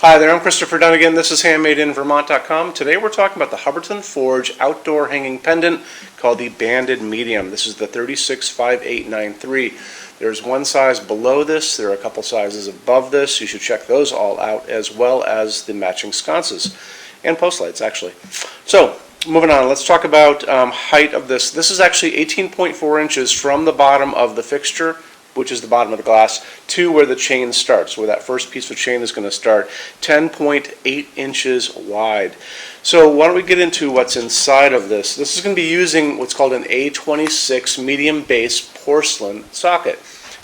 Hi there, I'm Christopher Dunnigan. This is HandmadeInVermont.com. Today we're talking about the Hubbardton Forge outdoor hanging pendant called the Banded Medium. This is the 365893. There's one size below this. There are a couple sizes above this. You should check those all out, as well as the matching sconces and post lights, actually. So, moving on, let's talk about height of this. This is actually 18.4 inches from the bottom of the fixture, which is the bottom of the glass, to where the chain starts, where that first piece of chain is going to start, 10.8 inches wide. So why don't we get into what's inside of this. This is going to be using what's called an A26 medium base porcelain socket.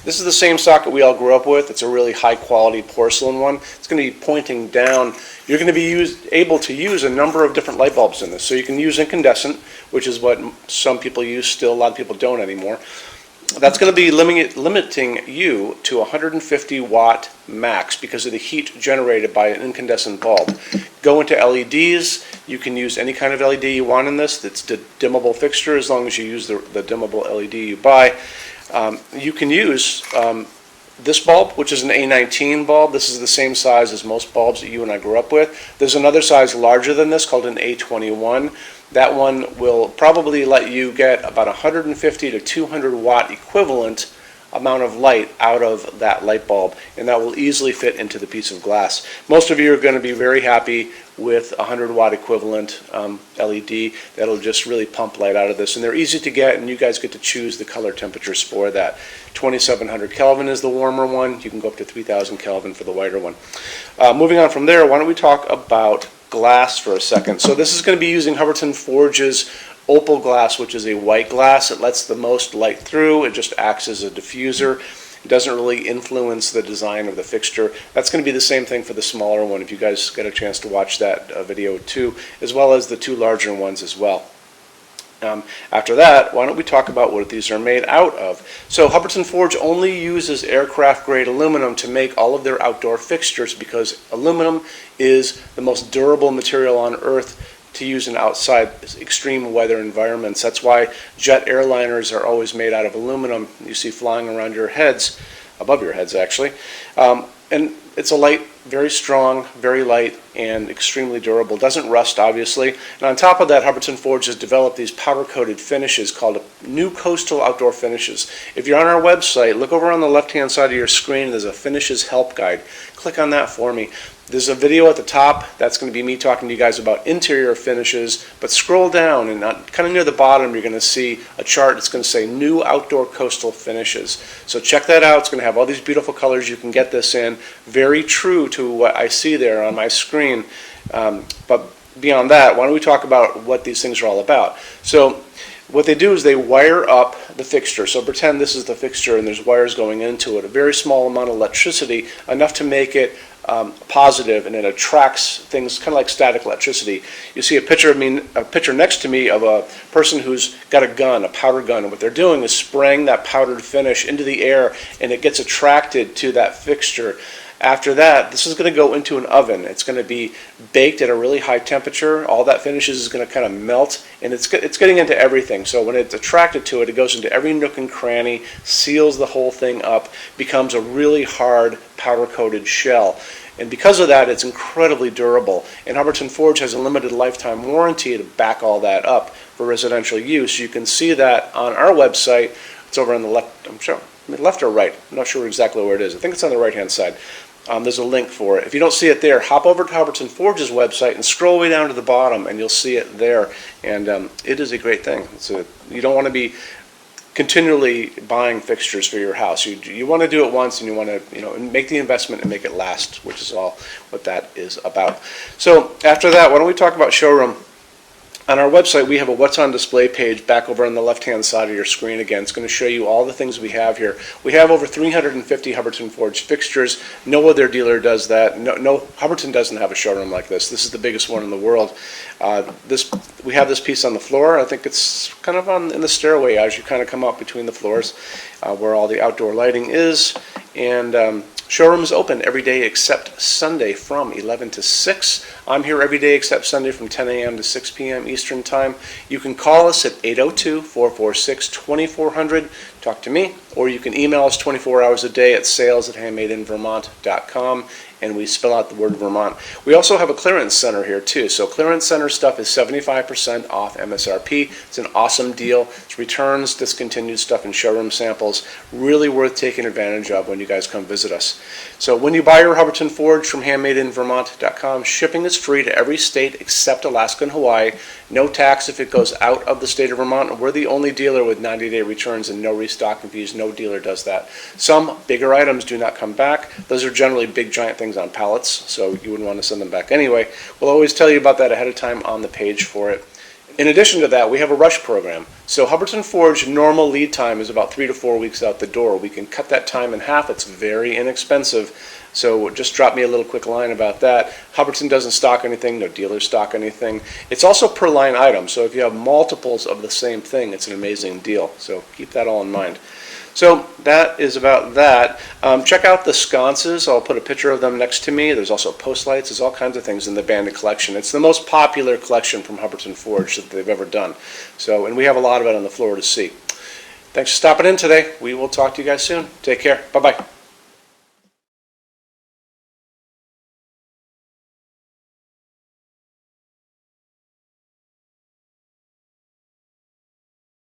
This is the same socket we all grew up with. It's a really high quality porcelain one. It's going to be pointing down. You're going to be able to use a number of different light bulbs in this. So you can use incandescent, which is what some people use still, a lot of people don't anymore. That's going to be limiting you to 150 watt max because of the heat generated by an incandescent bulb. Go into LEDs. You can use any kind of LED you want in this. It's the dimmable fixture as long as you use the dimmable LED you buy. You can use this bulb, which is an A19 bulb. This is the same size as most bulbs that you and I grew up with. There's another size larger than this called an A21. That one will probably let you get about 150 to 200 watt equivalent amount of light out of that light bulb, and that will easily fit into the piece of glass. Most of you are going to be very happy with 100 watt equivalent LED. That'll just really pump light out of this, and they're easy to get, and you guys get to choose the color temperatures for that. 2700 Kelvin is the warmer one. You can go up to 3000 Kelvin for the whiter one. Moving on from there, why don't we talk about glass for a second. So this is going to be using Hubbardton Forge's opal glass, which is a white glass. It lets the most light through. It just acts as a diffuser. It doesn't really influence the design of the fixture. That's going to be the same thing for the smaller one if you guys get a chance to watch that video too, as well as the two larger ones as well. After that, why don't we talk about what these are made out of. So Hubbardton Forge only uses aircraft grade aluminum to make all of their outdoor fixtures because aluminum is the most durable material on earth to use in outside extreme weather environments. That's why jet airliners are always made out of aluminum. You see flying around your heads, above your heads actually. And it's a light, very strong, very light, and extremely durable. Doesn't rust, obviously. And on top of that, Hubbardton Forge has developed these powder-coated finishes called New Coastal Outdoor Finishes. If you're on our website, look over on the left-hand side of your screen. There's a Finishes Help Guide. Click on that for me. There's a video at the top. That's going to be me talking to you guys about interior finishes. But scroll down, and kind of near the bottom, you're going to see a chart. It's going to say New Outdoor Coastal Finishes. So check that out. It's going to have all these beautiful colors you can get this in. Very true to what I see there on my screen. But beyond that, why don't we talk about what these things are all about. So what they do is they wire up the fixture. So pretend this is the fixture and there's wires going into it. A very small amount of electricity, enough to make it positive, and it attracts things kind of like static electricity. You see a picture next to me of a person who's got a gun, a powder gun, and what they're doing is spraying that powdered finish into the air, and it gets attracted to that fixture. After that, this is going to go into an oven. It's going to be baked at a really high temperature. All that finishes is going to kind of melt, and it's getting into everything. So when it's attracted to it, it goes into every nook and cranny, seals the whole thing up, becomes a really hard powder-coated shell. And because of that, it's incredibly durable. And Hubbardton Forge has a limited lifetime warranty to back all that up for residential use. You can see that on our website. It's over on the left, I'm sure, left or right. I'm not sure exactly where it is. I think it's on the right-hand side. There's a link for it. If you don't see it there, hop over to Hubbardton Forge's website and scroll way down to the bottom, and you'll see it there. And it is a great thing. You don't want to be continually buying fixtures for your house. You want to do it once, and you want to make the investment and make it last, which is all what that is about. So after that, why don't we talk about Showroom? On our website, we have a What's on Display page back over on the left-hand side of your screen again. It's going to show you all the things we have here. We have over 350 Hubbardton Forge fixtures. No other dealer does that. No, Hubbardton doesn't have a showroom like this. This is the biggest one in the world. We have this piece on the floor. I think it's kind of in the stairway as you kind of come up between the floors where all the outdoor lighting is. And Showroom is open every day except Sunday from 11 to 6. I'm here every day except Sunday from 10 a.m. to 6 p.m. Eastern Time. You can call us at 802-446-2400, talk to me, or you can email us 24 hours a day at sales@HandmadeInVermont.com, and we spell out the word Vermont. We also have a clearance center here too. So clearance center stuff is 75% off MSRP. It's an awesome deal. It's returns, discontinued stuff, and showroom samples. Really worth taking advantage of when you guys come visit us. So when you buy your Hubbardton Forge from HandmadeInVermont.com, shipping is free to every state except Alaska and Hawaii. No tax if it goes out of the state of Vermont. We're the only dealer with 90-day returns and no restocking fees. No dealer does that. Some bigger items do not come back. Those are generally big giant things on pallets, so you wouldn't want to send them back anyway. We'll always tell you about that ahead of time on the page for it. In addition to that, we have a rush program. So Hubbardton Forge normal lead time is about 3 to 4 weeks out the door. We can cut that time in half. It's very inexpensive. So just drop me a little quick line about that. Hubbardton doesn't stock anything. No dealers stock anything. It's also per line item. So if you have multiples of the same thing, it's an amazing deal. So keep that all in mind. So that is about that. Check out the sconces. I'll put a picture of them next to me. There's also post lights. There's all kinds of things in the Banded collection. It's the most popular collection from Hubbardton Forge that they've ever done. So, and we have a lot of it on the floor to see. Thanks for stopping in today. We will talk to you guys soon. Take care. Bye-bye.